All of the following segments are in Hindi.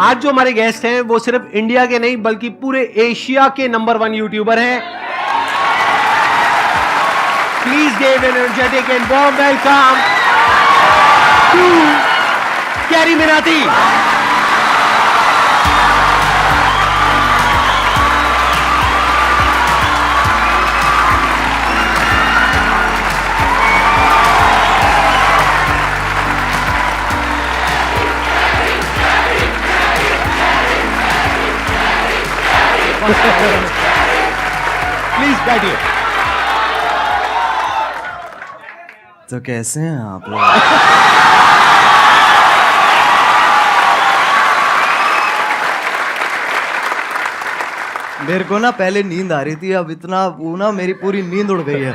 आज जो हमारे गेस्ट हैं वो सिर्फ इंडिया के नहीं बल्कि पूरे एशिया के नंबर 1 यूट्यूबर हैं। Please give an energetic and warm welcome to Carry Minati. Please बैठिए। तो कैसे हैं आप लोग? मेरे को ना पहले नींद आ रही थी, अब इतना वो ना मेरी पूरी नींद उड़ गई है।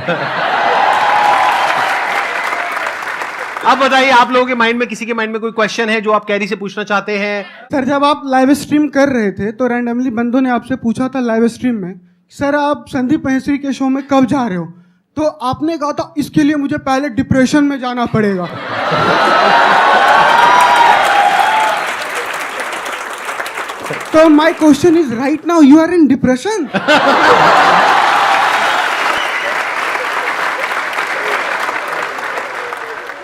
अब बताइए, आप लोगों के माइंड में, किसी के माइंड में कोई क्वेश्चन है जो आप कैरी से पूछना चाहते हैं? सर, जब आप लाइव स्ट्रीम कर रहे थे तो रैंडमली बंदों ने आपसे पूछा था लाइव स्ट्रीम में, सर आप संदीप महेश्वरी के शो में कब जा रहे हो? तो आपने कहा था इसके लिए मुझे पहले डिप्रेशन में जाना पड़ेगा। तो my question is, right now you are in depression?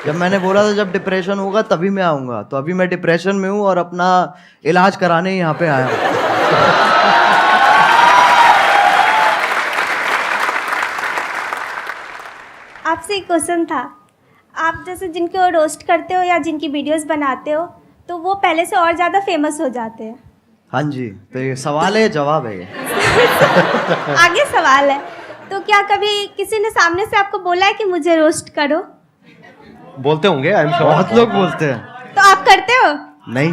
जब मैंने बोला था जब डिप्रेशन होगा तभी मैं आऊंगा, तो अभी मैं डिप्रेशन में हूँ और अपना इलाज कराने यहाँ पे आया हूँ। आपसे एक क्वेश्चन था, आप जैसे जिनको रोस्ट करते हो या जिनकी वीडियोस बनाते हो तो वो पहले से और ज़्यादा फेमस हो जाते हैं। हाँ जी, तो ये सवाल है, जवाब है ये। आगे सवाल है, तो क्या कभी किसी ने सामने से आपको बोला है कि मुझे रोस्ट करो? बोलते होंगे, आई एम श्योर। बहुत लोग बोलते हैं। तो आप करते हो? नहीं।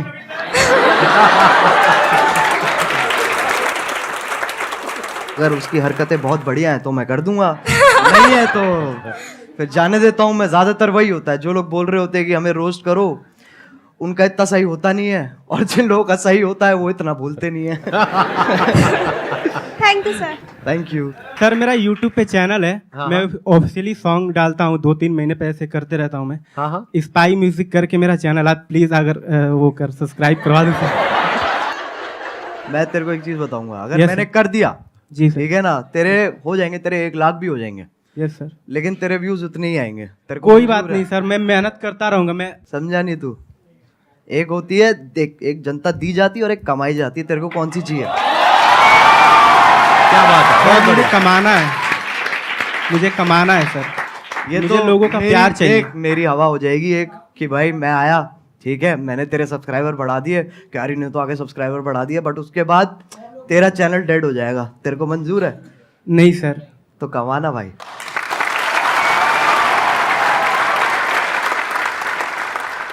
अगर उसकी हरकतें बहुत बढ़िया हैं तो मैं कर दूंगा, नहीं है तो फिर जाने देता हूँ मैं। ज्यादातर वही होता है, जो लोग बोल रहे होते हैं कि हमें रोस्ट करो, उनका इतना सही होता नहीं है, और जिन लोगों का सही होता है वो इतना भूलते नहीं है। Thank you sir. Thank you sir. मेरा YouTube पे चैनल है, हाँ, मैं ऑफिशियली सॉन्ग डालता हूँ, 2-3 महीने पे ऐसे करते रहता हूँ मैं। हाँ हाँ, स्पाई म्यूजिक करके मेरा चैनल, आप प्लीज अगर वो कर सब्सक्राइब करवा दो सर। मैं तेरे को एक चीज बताऊंगा, अगर Yes, मैंने sir. कर दिया जी सर। ठीक है ना, तेरे हो जाएंगे, तेरे 1 लाख भी हो जाएंगे, यस सर। लेकिन तेरे व्यूज उतने ही आएंगे। तेरे को कोई मंजूर बात है? नहीं सर, मैं मेहनत करता रहूंगा। मैं समझा नहीं तू? एक होती है देख, एक जनता दी जाती है और एक कमाई जाती है, तेरे को कौन सी चाहिए? क्या बात है, बहुत मुझे बढ़िया। कमाना है, मुझे कमाना है सर। ये मुझे तो लोगों का प्यार चाहिए। एक मेरी हवा हो जाएगी एक कि भाई मैं आया, ठीक है, मैंने तेरे सब्सक्राइबर बढ़ा दिए, क्यारी ने तो आगे सब्सक्राइबर बढ़ा दिए, बट उसके बाद तेरा चैनल डेड हो जाएगा। तेरे को मंजूर है? नहीं सर। तो कमाना भाई।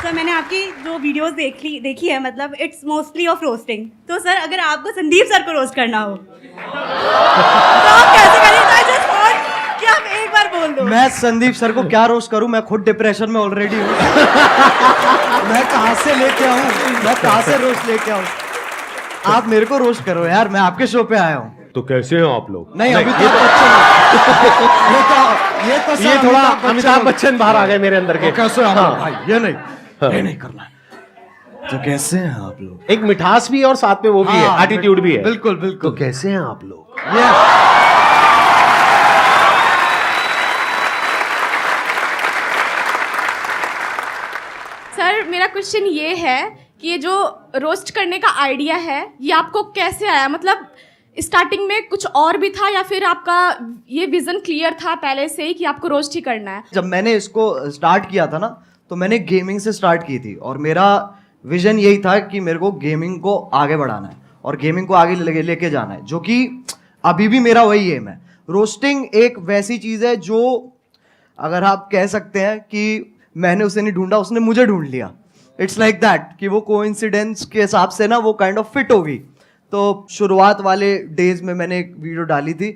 सर, मैंने आपकी जो वीडियोस देखी है, मतलब इट्स मोस्टली ऑफ रोस्टिंग। तो सर, अगर आपको संदीप सर को रोस्ट करना हो तो आप कैसे करेंगे? जस्ट वॉन्ट कि आप एक बार बोल दो। मैं संदीप सर को क्या रोस्ट करूं? मैं खुद डिप्रेशन में ऑलरेडी हूं। मैं कहां से लेके आऊं? मैं कहां से रोस्ट लेके आऊं? आप मेरे को रोस्ट करो यार, मैं आपके शो पे आया हूं। तो कैसे हो आप लोग? नहीं, अभी तो ये ये ये थोड़ा अमिताभ बच्चन बाहर आ गए मेरे अंदर के। कैसे हैं आप हाँ। लोग? भाई ये नहीं, ये नहीं करना है। तो कैसे हैं आप लोग? एक मिठास भी है और साथ में वो भी है, हाँ, एटीट्यूड भी है। बिल्कुल तो बिल्कुल। कैसे हैं आप लोग? ये सर, मेरा क्वेश्चन ये है कि ये जो रोस्ट करने का आइडिया है ये आपको कैसे आया? मतलब स्टार्टिंग में कुछ और भी था या फिर आपका ये विजन क्लियर था पहले से ही कि आपको रोस्ट ही करना है? जब मैंने इसको स्टार्ट किया था ना, तो मैंने गेमिंग से स्टार्ट की थी, और मेरा विजन यही था कि मेरे को गेमिंग को आगे बढ़ाना है और गेमिंग को आगे लेके जाना है, जो कि अभी भी मेरा वही एम है। रोस्टिंग एक वैसी चीज़ है जो, अगर आप कह सकते हैं कि मैंने उसे नहीं ढूंढा, उसने मुझे ढूंढ लिया। इट्स लाइक दैट कि वो कोइंसिडेंस के हिसाब से ना वो काइंड ऑफ फिट होगी। तो शुरुआत वाले डेज में मैंने एक वीडियो डाली थी,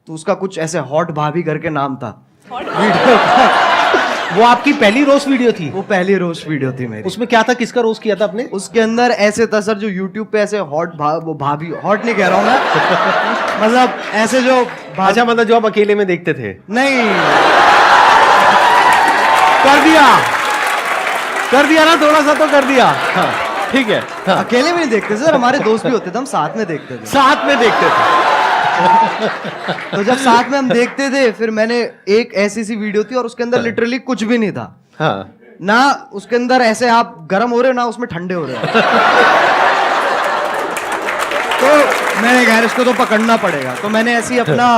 तो उसका कुछ ऐसे हॉट भाभी करके नाम था वीडियो का। वो आपकी पहली रोस्ट वीडियो थी? वो पहली रोस्ट वीडियो थी मेरी। उसमें क्या था, किसका रोस्ट किया था आपने? उसके अंदर ऐसे था सर, जो यूट्यूब पे ऐसे वो भाभी, हॉट नहीं कह रहा हूँ मैं, मतलब ऐसे जो अच्छा, मतलब जो आप अकेले में देखते थे? नहीं, कर दिया ना, थोड़ा सा तो कर दिया। हाँ। ठीक है, अकेले भी नहीं देखते सर, हमारे दोस्त भी होते थे, हम साथ में देखते थे। साथ में देखते थे। तो जब साथ में हम देखते थे, फिर मैंने एक ऐसी सी वीडियो थी और उसके अंदर लिटरली कुछ भी नहीं था। हाँ, ना उसके अंदर ऐसे आप गर्म हो रहे हो, ना उसमें ठंडे हो रहे हो। तो मैंने कहा इसको तो पकड़ना पड़ेगा, तो मैंने ऐसी अपना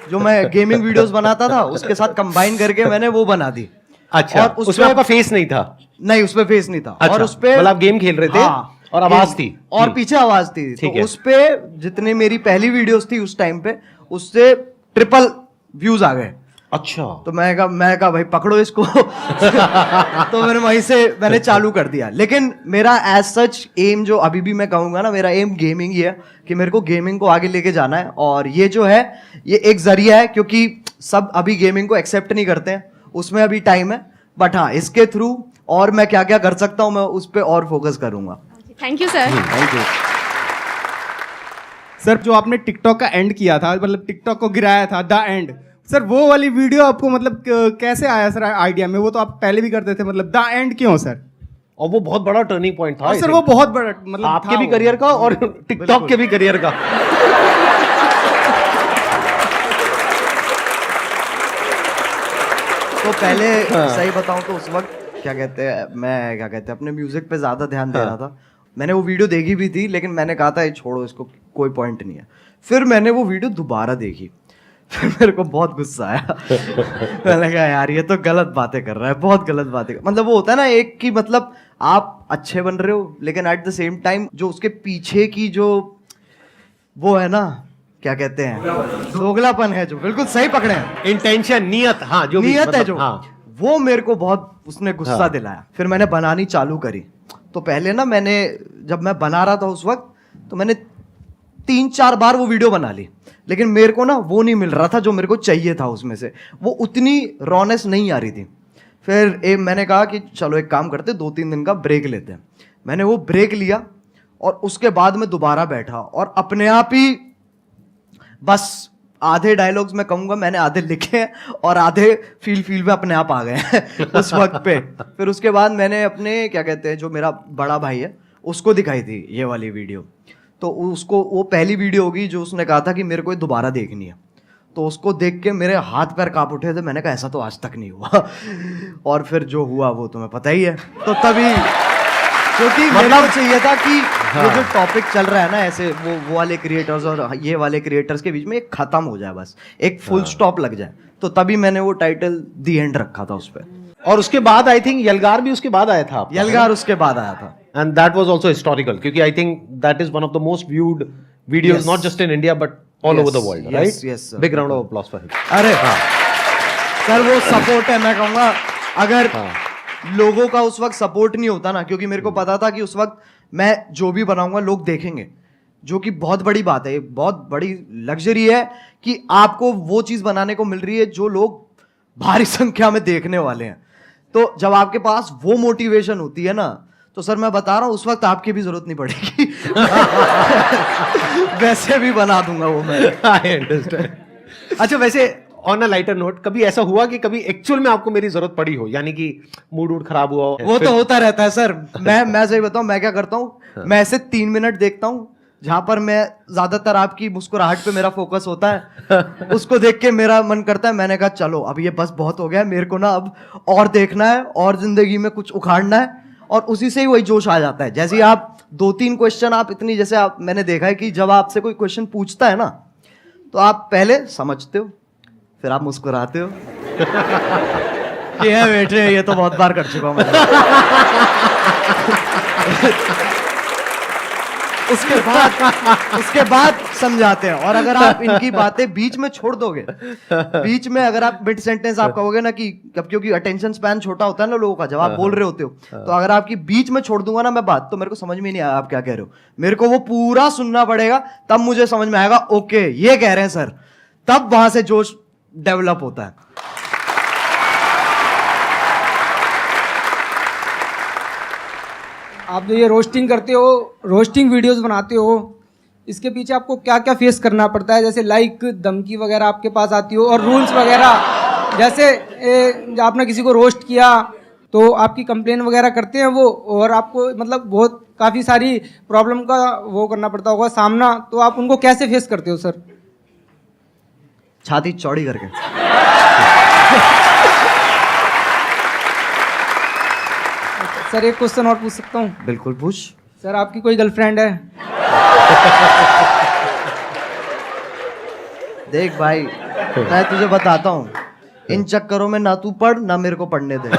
जो मैं गेमिंग वीडियोस बनाता था उसके साथ कंबाइन करके मैंने वो बना दी। अच्छा, और उसमें आपका फेस नहीं था? नहीं, उसपे फेस नहीं था। अच्छा, और उसपे मतलब आप गेम खेल रहे थे। हाँ, और आवाज थी और पीछे आवाज थी। ठीक तो है। उस पे जितने मेरी पहली वीडियोस थी उस टाइम पे, उससे ट्रिपल व्यूज आ गए। अच्छा, तो मैं कहा भाई पकड़ो इसको। तो मैंने वहीं से मैंने चालू कर दिया। लेकिन मेरा एज सच एम जो अभी भी मैं कहूंगा ना, मेरा एम गेमिंग ही है कि मेरे को गेमिंग को आगे लेके जाना है। और ये जो है ये एक जरिया है, क्योंकि सब अभी गेमिंग को एक्सेप्ट नहीं करते हैं, उसमें अभी टाइम है। बट हाँ, इसके थ्रू और मैं क्या क्या कर सकता हूँ मैं उस पर और फोकस करूंगा। Thank you sir. Thank you. Sir जो आपने टिकटॉक का एंड किया था, मतलब टिकटॉक को गिराया था, द एंड, सर वो वाली वीडियो आपको मतलब कैसे आया सर आइडिया में? वो तो आप पहले भी करते थे, मतलब द एंड क्यों सर? और वो बहुत बड़ा टर्निंग पॉइंट था। और सर वो बहुत बड़ा मतलब आपके था भी वो। करियर का और टिकटॉक के भी करियर का। तो पहले सही बताऊं तो उस वक्त क्या कहते हैं अपने म्यूजिक पे ज्यादा ध्यान दे रहा था। मैंने वो वीडियो देखी भी थी, लेकिन मैंने कहा था ये छोड़ो, इसको कोई पॉइंट नहीं है। फिर मैंने वो वीडियो दोबारा देखी, फिर मेरे को बहुत गुस्सा आया। मैंने कहा यार ये तो गलत बातें कर रहा है, बहुत गलत बातें मतलब वो होता है ना एक कि मतलब आप अच्छे बन रहे हो, लेकिन एट द सेम टाइम जो उसके पीछे की जो वो है ना, क्या कहते हैं, दोगलापन है, जो बिल्कुल सही पकड़े हैं, इंटेंशन, नियत, हाँ, जो भी नियत है मतलब, जो, हाँ। वो मेरे को बहुत उसने गुस्सा हाँ। दिलाया। फिर मैंने बनानी चालू करी। तो पहले ना मैंने जब मैं बना रहा था उस वक्त, तो मैंने 3-4 बार वो वीडियो बना ली, लेकिन मेरे को ना वो नहीं मिल रहा था जो मेरे को चाहिए था उसमें से, वो उतनी रॉनेस नहीं आ रही थी। फिर मैंने कहा कि चलो एक काम करते, 2-3 दिन का ब्रेक लेते हैं। मैंने वो ब्रेक लिया और उसके बाद मैं दोबारा बैठा और अपने आप ही बस आधे डायलॉग्स मैं कहूंगा मैंने आधे लिखे हैं और आधे फील में अपने आप आ गए हैं उस वक्त पे। फिर उसके बाद मैंने अपने क्या कहते हैं जो मेरा बड़ा भाई है उसको दिखाई थी ये वाली वीडियो। तो उसको वो पहली वीडियो होगी जो उसने कहा था कि मेरे को ये दोबारा देखनी है। तो उसको देख के मेरे हाथ पैर कांप उठे थे। मैंने कहा ऐसा तो आज तक नहीं हुआ। और फिर जो हुआ वो तुम्हें पता ही है। तो तभी क्योंकि मतलब चाहिए था कि ये जो टॉपिक चल रहा है ना ऐसे वो वाले क्रिएटर्स और ये वाले क्रिएटर्स के बीच में एक खत्म हो जाए, बस एक फुल स्टॉप लग जाए। तो तभी मैंने वो टाइटल दी एंड रखा था उस पर। और उसके बाद आई थिंक यलगार भी उसके बाद आया था आपका, यलगार उसके बाद आया था। And that was also historical, क्योंकि I think that is one of the most viewed videos not just in India but all over the world, right? yes, sir. Big round of applause for him. अरे सर वो सपोर्ट है, मैं कहूँगा अगर लोगों का उस वक्त सपोर्ट नहीं होता ना, क्योंकि मेरे को पता था कि उस वक्त मैं जो भी बनाऊंगा लोग देखेंगे, जो कि बहुत बड़ी बात है, ये बहुत बड़ी लग्जरी है कि आपको वो चीज़ बनाने को मिल रही है जो लोग भारी संख्या में देखने वाले हैं। तो जब आपके पास वो मोटिवेशन होती है ना, तो सर मैं बता रहा हूँ उस वक्त आपकी भी जरूरत नहीं पड़ेगी। वैसे भी बना दूंगा वो मैं। I understand. अच्छा, वैसे ऑन अ लाइटर नोट, कभी ऐसा हुआ कि कभी एक्चुअल में आपको मेरी जरूरत पड़ी हो, यानी कि मूड खराब हुआ हो? वो तो होता रहता है सर। मैं सही बताऊं मैं क्या करता हूँ, मैं ऐसे 3 मिनट देखता हूँ जहां पर मैं ज्यादातर आपकी मुस्कुराहट पे मेरा फोकस होता है। उसको देख के मेरा मन करता है, मैंने कहा चलो अब ये बस बहुत हो गया, मेरे को ना अब और देखना है और जिंदगी में कुछ उखाड़ना है। और उसी से ही वही जोश आ जाता है। जैसे आप 2-3 क्वेश्चन आप इतनी, जैसे आप मैंने देखा है कि जब आपसे कोई क्वेश्चन पूछता है ना, तो आप पहले समझते हो, फिर आप मुस्कुराते हो कि है बेटे ये तो बहुत बार कर चुका हूं मैं। उसके बाद समझाते हैं। और अगर आप इनकी बातें बीच में छोड़ दोगे, बीच में अगर आप मिड सेंटेंस आप कहोगे ना कि क्योंकि अटेंशन स्पैन छोटा होता है ना लोगों का, जब आप बोल रहे होते हो, तो अगर आपकी बीच में छोड़ दूंगा ना मैं बात, तो मेरे को समझ में नहीं आया आप क्या कह रहे हो। मेरे को वो पूरा सुनना पड़ेगा, तब मुझे समझ में आएगा ओके ये कह रहे हैं सर, तब वहां से जोश डेवलप होता है। आप जो ये रोस्टिंग करते हो, रोस्टिंग वीडियोस बनाते हो, इसके पीछे आपको क्या क्या फेस करना पड़ता है? जैसे लाइक धमकी वगैरह आपके पास आती हो और रूल्स वगैरह, जैसे आपने किसी को रोस्ट किया तो आपकी कंप्लेन वगैरह करते हैं वो, और आपको मतलब बहुत काफ़ी सारी प्रॉब्लम का वो करना पड़ता होगा सामना, तो आप उनको कैसे फेस करते हो सर? छाती चौड़ी करके। सर एक क्वेश्चन और पूछ सकता हूँ? बिल्कुल पूछ। सर आपकी कोई गर्लफ्रेंड है? देख भाई, मैं तुझे बताता हूँ, इन चक्करों में ना तू पढ़ ना मेरे को पढ़ने दे।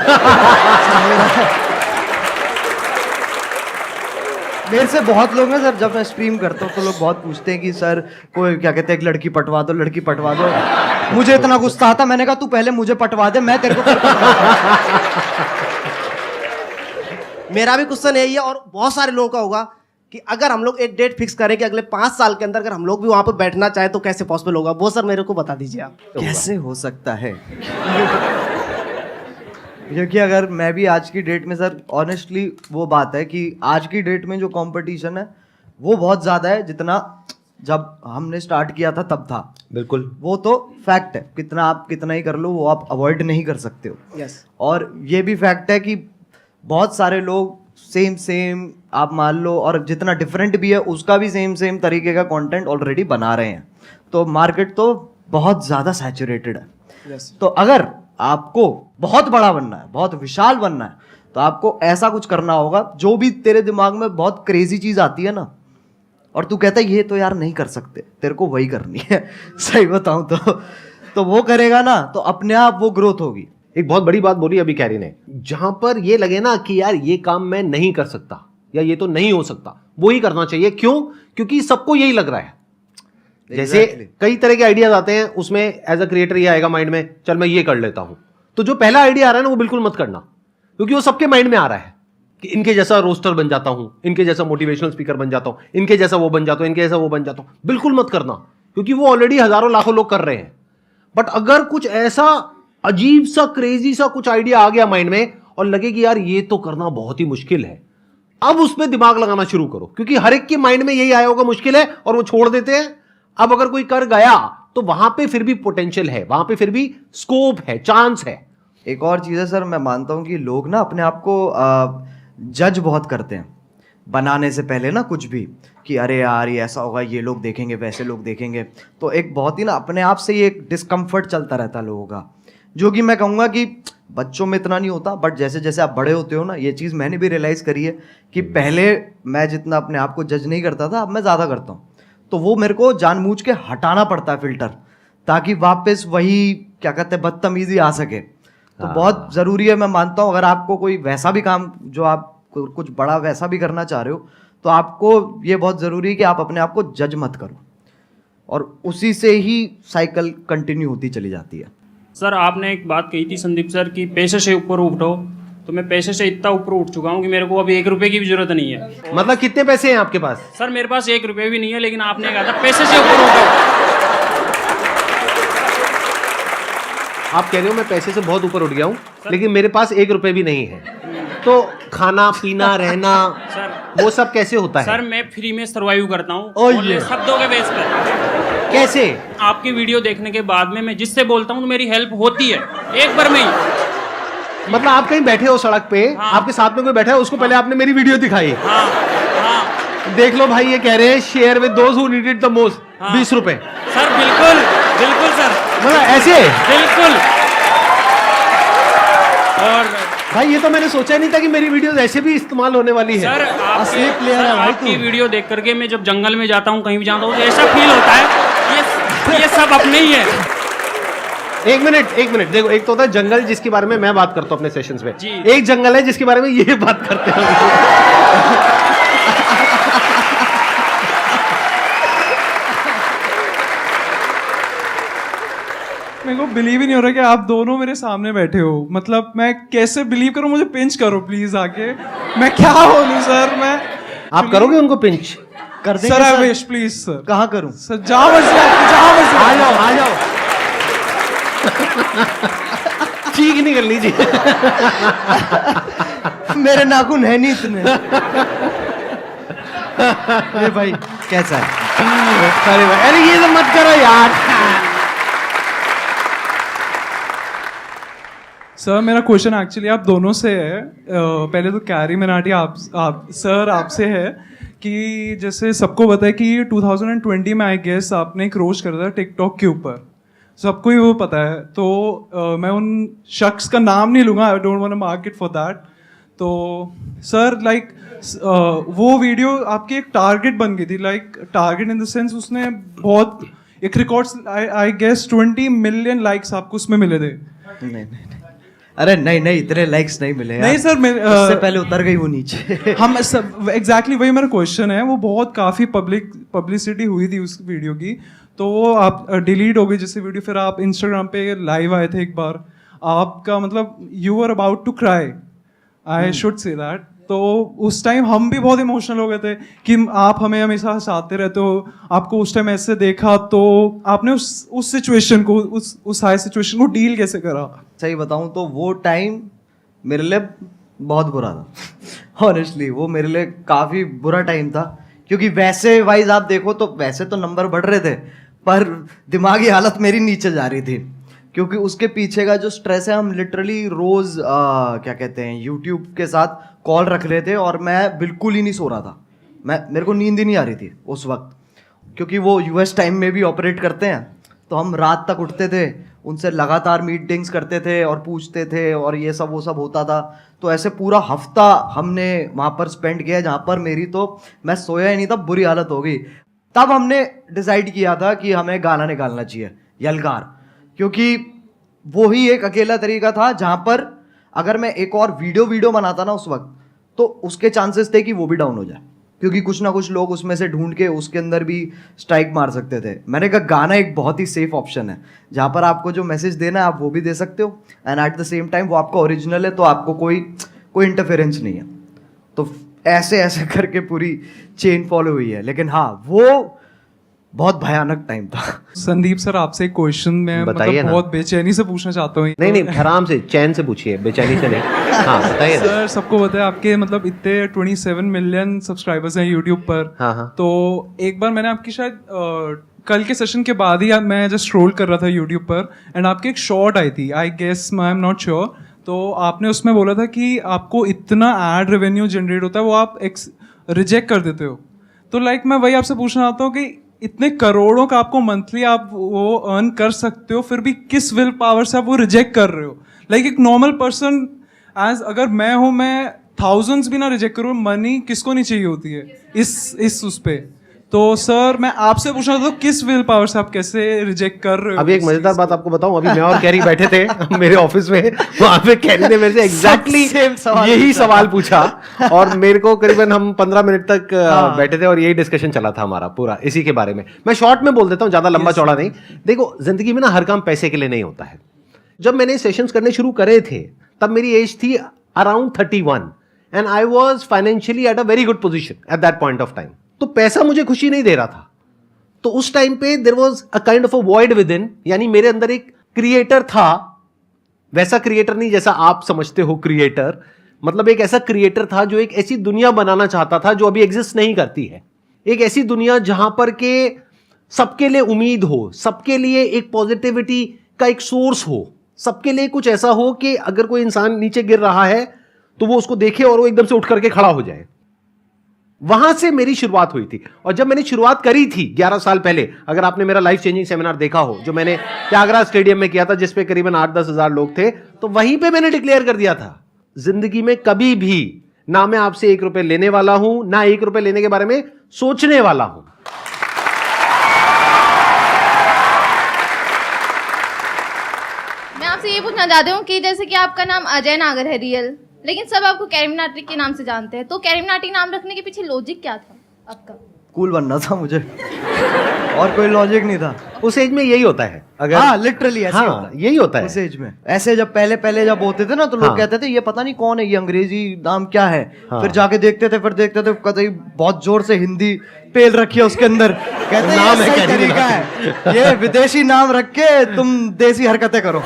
मेरे से बहुत लोग हैं सर, जब मैं स्ट्रीम करता हूँ तो लोग बहुत पूछते हैं कि सर कोई क्या कहते हैं, एक लड़की पटवा दो, लड़की पटवा दो। मुझे इतना गुस्सा आता, मैंने कहा तू पहले मुझे पटवा दे, मैं तेरे को फिर पटवाऊंगा। मेरा भी क्वेश्चन यही है और बहुत सारे लोगों का होगा कि अगर हम लोग एक डेट फिक्स करें कि अगले 5 साल के अंदर अगर हम लोग भी वहां पर बैठना चाहे तो कैसे पॉसिबल होगा, वो सर मेरे को बता दीजिए आप। कैसे हो सकता है? क्योंकि अगर मैं भी आज की डेट में सर, ऑनेस्टली वो बात है कि आज की डेट में जो कंपटीशन है वो बहुत ज़्यादा है जितना जब हमने स्टार्ट किया था तब था। बिल्कुल, वो तो फैक्ट है, कितना आप कितना ही कर लो वो आप अवॉइड नहीं कर सकते हो। यस। और ये भी फैक्ट है कि बहुत सारे लोग सेम आप मान लो, और जितना डिफरेंट भी है उसका भी सेम तरीके का कंटेंट ऑलरेडी बना रहे हैं, तो मार्केट तो बहुत ज़्यादा सैचुरेटेड है। यस। तो अगर आपको बहुत बड़ा बनना है, बहुत विशाल बनना है, तो आपको ऐसा कुछ करना होगा जो भी तेरे दिमाग में बहुत क्रेजी चीज़ आती है ना, और तू कहता है ये तो यार नहीं कर सकते, तेरे को वही करनी है। सही बताऊं तो वो करेगा ना तो अपने आप वो ग्रोथ होगी। एक बहुत बड़ी बात बोली अभी कैरी ने, जहां पर ये लगे ना कि यार ये काम मैं नहीं कर सकता या ये तो नहीं हो सकता, वो ही करना चाहिए। क्यों? क्योंकि सबको यही लग रहा है। जैसे कई तरह के आइडियाज आते हैं, उसमें एज अ क्रिएटर ये आएगा माइंड में, चल मैं ये कर लेता हूं, तो जो पहला आइडिया आ रहा है ना वो बिल्कुल मत करना, क्योंकि वो सबके माइंड में आ रहा है कि इनके जैसा रोस्टर बन जाता हूं, इनके जैसा मोटिवेशनल स्पीकर बन जाता हूं, इनके जैसा वो बन जाता हूं, इनके जैसा वो बन जाता हूं। बिल्कुल मत करना, क्योंकि वो ऑलरेडी हजारों लाखों लोग कर रहे हैं। बट अगर कुछ ऐसा अजीब सा क्रेजी सा कुछ आइडिया आ गया माइंड में और लगे कि यार ये तो करना बहुत ही मुश्किल है, अब उसमें दिमाग लगाना शुरू करो, क्योंकि हर एक के माइंड में यही आया होगा मुश्किल है और वो छोड़ देते हैं। अब अगर कोई कर गया तो वहां पे फिर भी पोटेंशियल है, वहां पे फिर भी स्कोप है, चांस है। एक और चीज़ है सर, मैं मानता हूँ कि लोग ना अपने आप को जज बहुत करते हैं बनाने से पहले ना, कुछ भी कि अरे यार ये ऐसा होगा, ये लोग देखेंगे, वैसे लोग देखेंगे, तो एक बहुत ही ना अपने आप से ही एक डिस्कम्फर्ट चलता रहता है लोगों का, जो कि मैं कहूँगा कि बच्चों में इतना नहीं होता, बट जैसे जैसे आप बड़े होते हो ना, ये चीज़ मैंने भी रियलाइज़ करी है कि पहले मैं जितना अपने आप को जज नहीं करता था, अब मैं ज़्यादा करता हूँ। तो वो मेरे को जानबूझ के हटाना पड़ता है फिल्टर, ताकि वापस वही क्या कहते हैं बदतमीजी आ सके। तो बहुत ज़रूरी है, मैं मानता हूँ, अगर आपको कोई वैसा भी काम जो आप कुछ बड़ा वैसा भी करना चाह रहे हो, तो आपको ये बहुत ज़रूरी है कि आप अपने आप को जज मत करो, और उसी से ही साइकिल कंटिन्यू होती चली जाती है। सर आपने एक बात कही थी संदीप सर कि पैसे से ऊपर उठो, तो मैं पैसे से इतना ऊपर उठ चुका हूँ कि मेरे को अभी 1 रुपए की भी जरूरत नहीं है। मतलब कितने पैसे हैं आपके पास? सर मेरे पास 1 रुपए भी नहीं है, लेकिन आपने कहा था पैसे से ऊपर उठो। आप कह रहे हो मैं पैसे से बहुत ऊपर उठ गया हूँ, लेकिन मेरे पास 1 रुपए भी नहीं है, तो खाना पीना रहना सर वो सब कैसे होता है? सर मैं फ्री में सर्वाइव करता हूँ शब्दों के बेस पर। कैसे? आपकी वीडियो देखने के बाद में मैं जिससे बोलता हूँ तो मेरी हेल्प होती है एक बार में ही। मतलब आप कहीं बैठे हो सड़क पे, हाँ। आपके साथ में कोई बैठा है, उसको पहले आपने मेरी वीडियो दिखाई, हाँ हाँ देख लो भाई ये कह रहे हैं share with those who need it the most, 20 रुपए। सर बिल्कुल बिल्कुल सर, मतलब ऐसे बिल्कुल। और भाई ये तो मैंने सोचा नहीं था कि मेरी वीडियोस ऐसे भी इस्तेमाल होने वाली है। सर असली प्लेयर है भाई आपकी वीडियो देख करके मैं जब जंगल में जाता हूँ, कहीं भी जाता हूँ, तो ऐसा फील होता है ये सब अपने ही है। एक मिनट देखो, एक तो होता है जंगल जिसके बारे में मैं बात करता हूँ अपने सेशंस में, जी। एक जंगल है जिसके बारे में ये बात करते हैं। मेरे को बिलीव ही नहीं हो रहा कि आप दोनों मेरे सामने बैठे हो। मतलब मैं कैसे बिलीव करूं? मुझे पिंच करो प्लीज आके। मैं क्या बोलूं सर? मैं आप करोगे उनको पिंच? कर देंगे sir I wish please sir. कहाँ करूं? सर जहाँ मर्जी आ जाओ ठीक नहीं कर लीजिए। मेरे नाखून है नहीं इतने। अरे भाई कैसा है? अरे ये तो मत करो यार। सर मेरा क्वेश्चन एक्चुअली आप दोनों से है। पहले तो कैरी मिनाटी आप सर आपसे है कि जैसे सबको पता है कि 2020 में आई गेस आपने एक रोस्ट करा था टिकटॉक के ऊपर, सबको ही वो पता है। तो मैं उन शख्स का नाम नहीं लूँगा, I don't want to mark it for that. तो सर लाइक वो वीडियो आपकी एक टारगेट बन गई थी, like target in the sense उसने बहुत एक records I guess 20 million likes आपको उसमें मिले थे। नहीं अरे नहीं इतने लाइक्स नहीं मिले नहीं सर, उससे पहले उतर गई वो नीचे। हम सब एग्जैक्टली वही मेरा क्वेश्चन है। वो बहुत काफ़ी पब्लिसिटी हुई थी उस वीडियो की, तो वो आप डिलीट हो गई जैसे वीडियो। फिर आप इंस्टाग्राम पे लाइव आए थे एक बार, आपका मतलब you are about to cry, I should say that. तो उस टाइम हम भी बहुत इमोशनल हो गए थे कि आप हमें हमेशा हंसाते रहते हो, आपको उस टाइम ऐसे देखा, तो आपने उस सिचुएशन को उस हाई सिचुएशन को डील कैसे करा? सही बताऊं तो वो टाइम मेरे लिए बहुत बुरा था ऑनेस्टली। वो मेरे लिए काफ़ी बुरा टाइम था, क्योंकि वैसे वाइज आप देखो तो वैसे तो नंबर बढ़ रहे थे, पर दिमागी हालत मेरी नीचे जा रही थी, क्योंकि उसके पीछे का जो स्ट्रेस है, हम लिटरली रोज़ क्या कहते हैं यूट्यूब के साथ कॉल रख रहे थे और मैं बिल्कुल ही नहीं सो रहा था। मेरे को नींद ही नहीं आ रही थी उस वक्त, क्योंकि वो यूएस टाइम में भी ऑपरेट करते हैं, तो हम रात तक उठते थे, उनसे लगातार मीटिंग्स करते थे और पूछते थे और ये सब वो सब होता था। तो ऐसे पूरा हफ्ता हमने वहाँ पर स्पेंड किया, जहाँ पर मेरी तो मैं सोया ही नहीं था, बुरी हालत हो गई। तब हमने डिसाइड किया था कि हमें गाना निकालना चाहिए, यलगार, क्योंकि वो ही एक अकेला तरीका था जहाँ पर अगर मैं एक और वीडियो बनाता ना उस वक्त, तो उसके चांसेस थे कि वो भी डाउन हो जाए, क्योंकि कुछ ना कुछ लोग उसमें से ढूंढ के उसके अंदर भी स्ट्राइक मार सकते थे। मैंने कहा गाना एक बहुत ही सेफ ऑप्शन है, जहाँ पर आपको जो मैसेज देना है आप वो भी दे सकते हो, and at the same time वो आपका ओरिजिनल है, तो आपको कोई इंटरफेरेंस नहीं है। तो ऐसे करके पूरी चेन फॉलो हुई है। लेकिन हाँ, वो बहुत भयानक टाइम था। संदीप सर आपसे एक क्वेश्चन मैं बताइए ना। बहुत बेचैनी से पूछना चाहता हूँ। नहीं आराम से चैन से पूछिए, बेचैनी से नहीं। हाँ बताइए ना। सर सबको पता है आपके मतलब इतने 27 मिलियन सब्सक्राइबर्स हैं यूट्यूब पर। हाँ। तो एक बार मैंने आपकी शायद कल के सेशन के बाद ही मैं जस्ट स्क्रॉल कर रहा था यूट्यूब पर, एंड आपकी एक शॉर्ट आई थी, I guess I am not sure, तो आपने उसमें बोला था कि आपको इतना एड रेवेन्यू जनरेट होता है वो आप रिजेक्ट कर देते हो। तो लाइक मैं वही आपसे पूछना चाहता हूँ कि इतने करोड़ों का आपको मंथली आप वो अर्न कर सकते हो, फिर भी किस विल पावर से आप वो रिजेक्ट कर रहे हो? लाइक एक नॉर्मल पर्सन एज अगर मैं हूँ, मैं थाउजेंड्स भी ना रिजेक्ट करूँ, मनी किसको नहीं चाहिए होती है इस उस पे। तो सर मैं आपसे पूछना था किस विल पावर से आप कैसे रिजेक्ट कर रहे हो? अभी एक मजेदार बात आपको बताऊं, अभी मैं और कैरी बैठे थे मेरे ऑफिस में, वहां पे कैरी ने मेरे से एग्जैक्टली यही सवाल पूछा, और मेरे को करीबन हम 15 मिनट तक बैठे थे और यही डिस्कशन चला था हमारा पूरा इसी के बारे में। मैं शॉर्ट में बोल देता हूँ, ज्यादा लंबा चौड़ा नहीं। देखो जिंदगी में ना हर काम पैसे के लिए नहीं होता है। जब मैंने सेशंस करने शुरू करे थे तब मेरी एज थी around 31 and I was financially at a very good position at that point of time. तो पैसा मुझे खुशी नहीं दे रहा था। तो उस टाइम पे there was a kind of a void within, यानी मेरे अंदर एक क्रिएटर था, वैसा क्रिएटर नहीं जैसा आप समझते हो क्रिएटर, मतलब एक ऐसा क्रिएटर था जो एक ऐसी दुनिया बनाना चाहता था जो अभी एग्जिस्ट नहीं करती है। एक ऐसी दुनिया जहां पर के सबके लिए उम्मीद हो, सबके लिए एक पॉजिटिविटी का एक सोर्स हो, सबके लिए कुछ ऐसा हो कि अगर कोई इंसान नीचे गिर रहा है तो वो उसको देखे और वो एकदम से उठ करके खड़ा हो जाए। वहां से मेरी शुरुआत हुई थी। और जब मैंने शुरुआत करी थी 11 साल पहले, अगर आपने मेरा लाइफ चेंजिंग सेमिनार देखा हो जो मैंने त्यागराज स्टेडियम में किया था, जिसपे करीबन 8-10 हजार लोग थे, तो वहीं पे मैंने डिक्लेयर कर दिया था, जिंदगी में कभी भी ना मैं आपसे 1 रुपए लेने वाला हूं, ना 1 रुपए लेने के बारे में सोचने वाला हूं। मैं आपसे ये पूछना चाहती हूँ कि जैसे कि आपका नाम अजय नागर है रियल, लेकिन सब आपको कैरी मिनाटी के नाम से जानते हैं, तो कैरी मिनाटी नाम रखने के पीछे लॉजिक क्या था आपका? कूल बनना था मुझे, और कोई लॉजिक नहीं था। उस एज में यही होता है, अगर हाँ लिटरली ऐसे हाँ, होता है यही होता है उस एज में। ऐसे जब पहले जब होते थे ना, तो लोग कहते थे ये पता नहीं कौन है, ये अंग्रेजी नाम क्या है। फिर जाके देखते थे, कतई बहुत जोर से हिंदी पेल रखी है उसके अंदर, कहते हैं नाम है तरीका है, ये विदेशी नाम रख के तुम देसी हरकतें करो।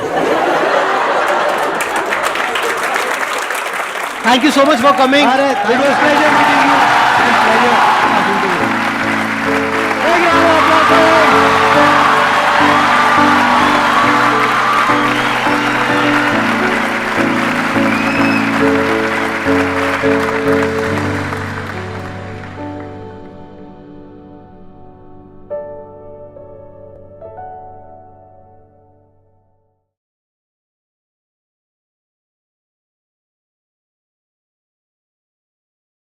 Thank you so much for coming.